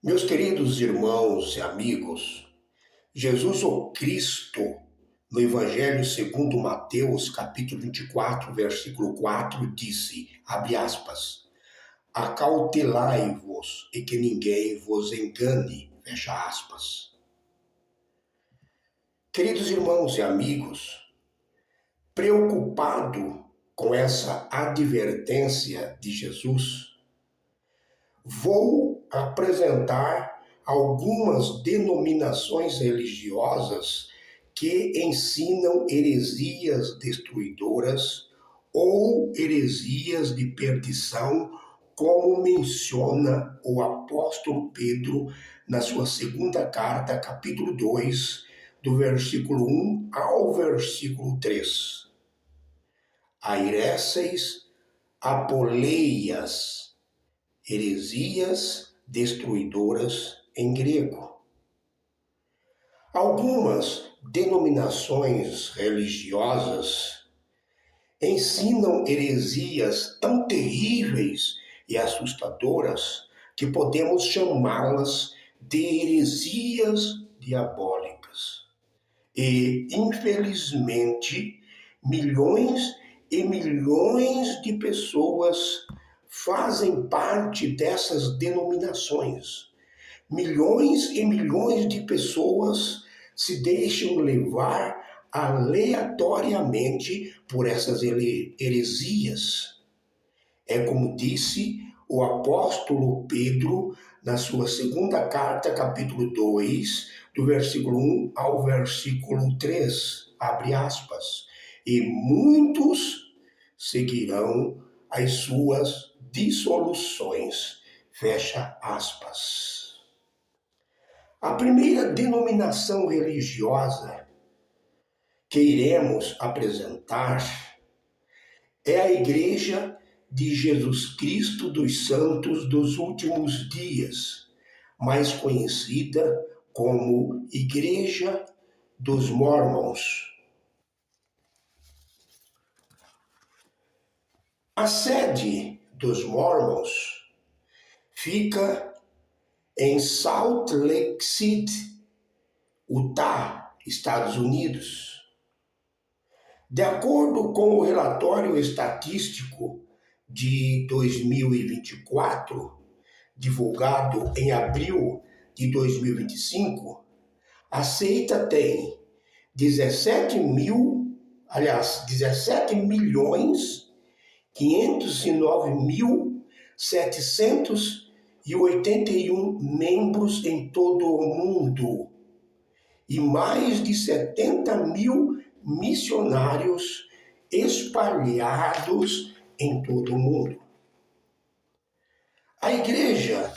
Meus queridos irmãos e amigos, Jesus o Cristo, no Evangelho segundo Mateus, capítulo 24, versículo 4, disse, abre aspas, acautelai-vos e que ninguém vos engane, fecha aspas. Queridos irmãos e amigos, preocupado com essa advertência de Jesus, vou apresentar algumas denominações religiosas que ensinam heresias destruidoras ou heresias de perdição, como menciona o apóstolo Pedro na sua segunda carta, capítulo 2, do versículo 1 ao versículo 3. Aireses apoleias, heresias destruidoras em grego. Algumas denominações religiosas ensinam heresias tão terríveis e assustadoras que podemos chamá-las de heresias diabólicas. E, infelizmente, milhões e milhões de pessoas fazem parte dessas denominações. Milhões e milhões de pessoas se deixam levar aleatoriamente por essas heresias. É como disse o apóstolo Pedro na sua segunda carta, capítulo 2, do versículo 1 ao versículo 3, abre aspas, e muitos seguirão as suas dissoluções, fecha aspas. A primeira denominação religiosa que iremos apresentar é a Igreja de Jesus Cristo dos Santos dos Últimos Dias, mais conhecida como Igreja dos Mormons. A sede dos Mormons fica em Salt Lake City, Utah, Estados Unidos. De acordo com o relatório estatístico de 2024, divulgado em abril de 2025, a seita tem 17 milhões 509.781 membros em todo o mundo e mais de 70 mil missionários espalhados em todo o mundo. A Igreja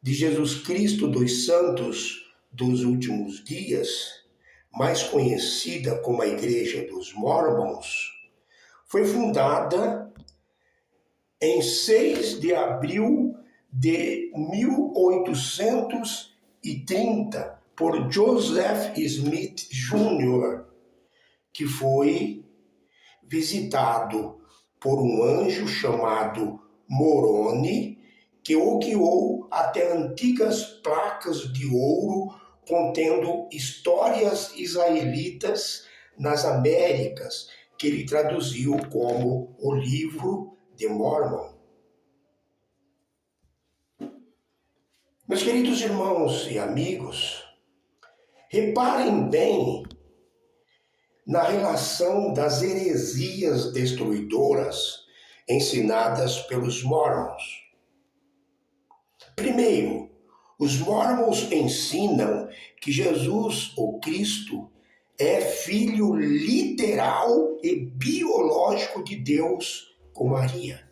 de Jesus Cristo dos Santos dos Últimos Dias, mais conhecida como a Igreja dos Mormons, foi fundada em 6 de abril de 1830 por Joseph Smith Jr., que foi visitado por um anjo chamado Moroni, que o guiou até antigas placas de ouro contendo histórias israelitas nas Américas, que ele traduziu como o Livro de Mormon. Meus queridos irmãos e amigos, reparem bem na relação das heresias destruidoras ensinadas pelos Mormons. Primeiro, os Mormons ensinam que Jesus, o Cristo, é filho literal e biológico de Deus com Maria.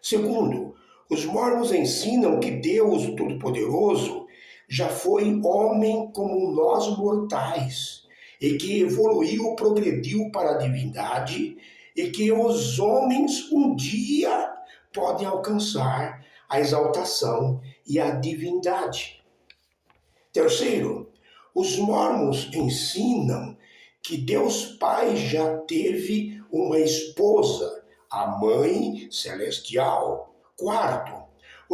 Segundo, os Mormons ensinam que Deus, o Todo-Poderoso, já foi homem como nós mortais e que evoluiu, progrediu para a divindade e que os homens um dia podem alcançar a exaltação e a divindade. Terceiro, os Mormons ensinam que Deus Pai já teve uma esposa, a Mãe Celestial. Quarto,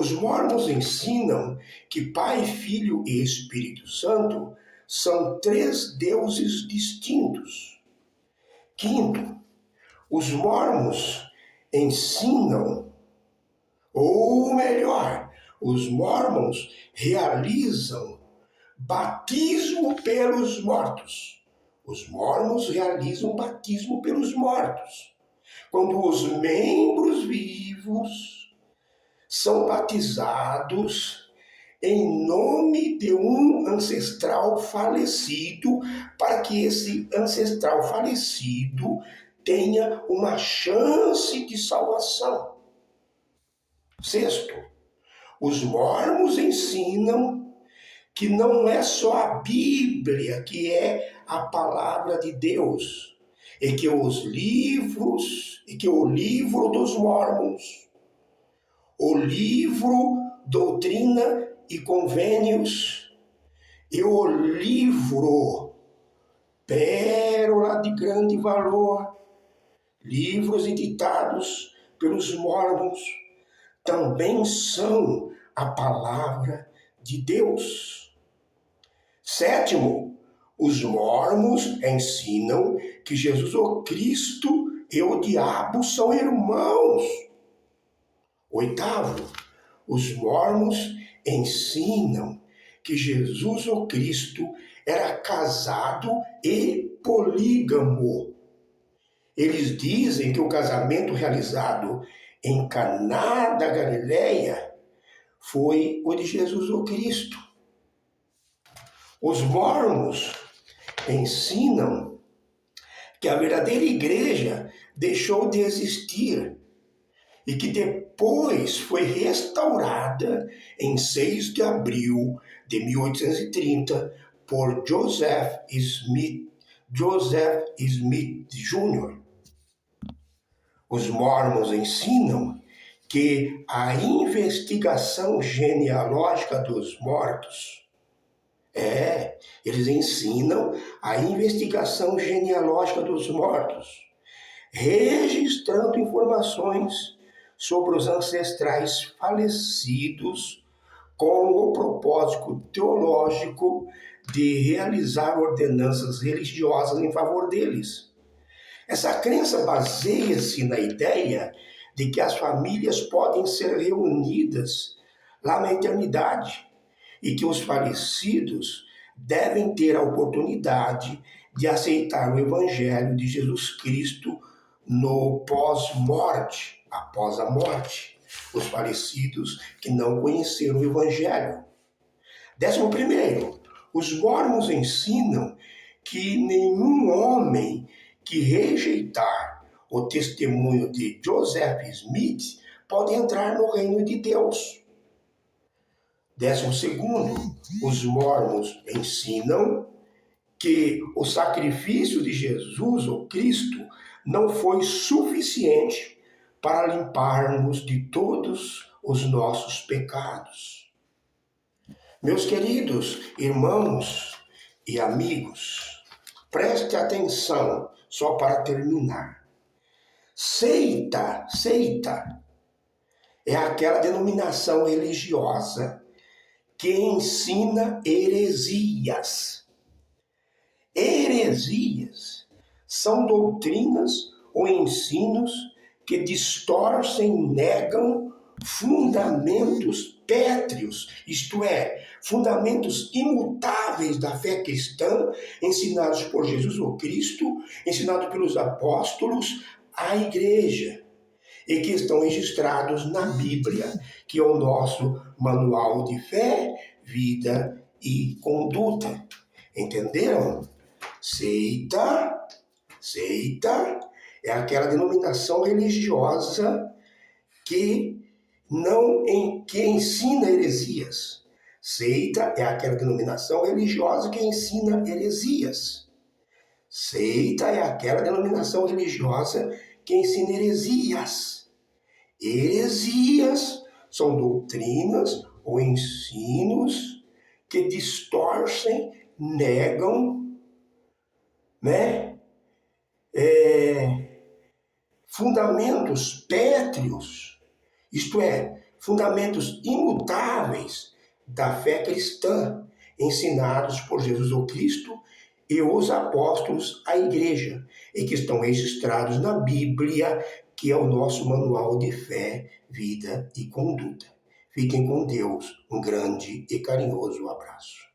Os mormons ensinam que Pai, Filho e Espírito Santo são três deuses distintos. Quinto, os mormons ensinam, ou melhor, os mormons realizam batismo pelos mortos. Os mormons realizam batismo pelos mortos. Quando os membros vivos são batizados em nome de um ancestral falecido, para que esse ancestral falecido tenha uma chance de salvação. Sexto, os mormons ensinam que não é só a Bíblia que é a palavra de Deus, e que o livro dos mormons, o livro Doutrina e Convênios e o livro Pérola de Grande Valor, livros editados pelos mormons, também são a palavra de Deus. Sétimo, os mormons ensinam que Jesus o Cristo e o diabo são irmãos. Oitavo, os mormons ensinam que Jesus o Cristo era casado e polígamo. Eles dizem que o casamento realizado em Caná da Galileia foi o de Jesus o Cristo. Os mormons ensinam que a verdadeira igreja deixou de existir e que depois foi restaurada em 6 de abril de 1830 por Joseph Smith Jr. Os mormons ensinam que a investigação genealógica dos mortos, eles ensinam a investigação genealógica dos mortos, registrando informações sobre os ancestrais falecidos com o propósito teológico de realizar ordenanças religiosas em favor deles. Essa crença baseia-se na ideia de que as famílias podem ser reunidas lá na eternidade e que os falecidos devem ter a oportunidade de aceitar o Evangelho de Jesus Cristo no pós-morte, após a morte, os falecidos que não conheceram o Evangelho. 11º, os mormons ensinam que nenhum homem que rejeitar o testemunho de Joseph Smith pode entrar no reino de Deus. 12º, os mormons ensinam que o sacrifício de Jesus, o Cristo, não foi suficiente para limpar-nos de todos os nossos pecados. Meus queridos irmãos e amigos, preste atenção, só para terminar. Seita é aquela denominação religiosa que ensina heresias. Heresias são doutrinas ou ensinos que distorcem e negam fundamentos pétreos, isto é, fundamentos imutáveis da fé cristã, ensinados por Jesus o Cristo, ensinados pelos apóstolos à igreja, e que estão registrados na Bíblia, que é o nosso manual de fé, vida e conduta. Entenderam? Seita é aquela denominação religiosa que ensina heresias. Seita é aquela denominação religiosa que ensina heresias. Seita é aquela denominação religiosa que ensina heresias. Heresias são doutrinas ou ensinos que distorcem, negam, fundamentos pétreos, isto é, fundamentos imutáveis da fé cristã, ensinados por Jesus o Cristo e os apóstolos à igreja, e que estão registrados na Bíblia, que é o nosso manual de fé, vida e conduta. Fiquem com Deus. Um grande e carinhoso abraço.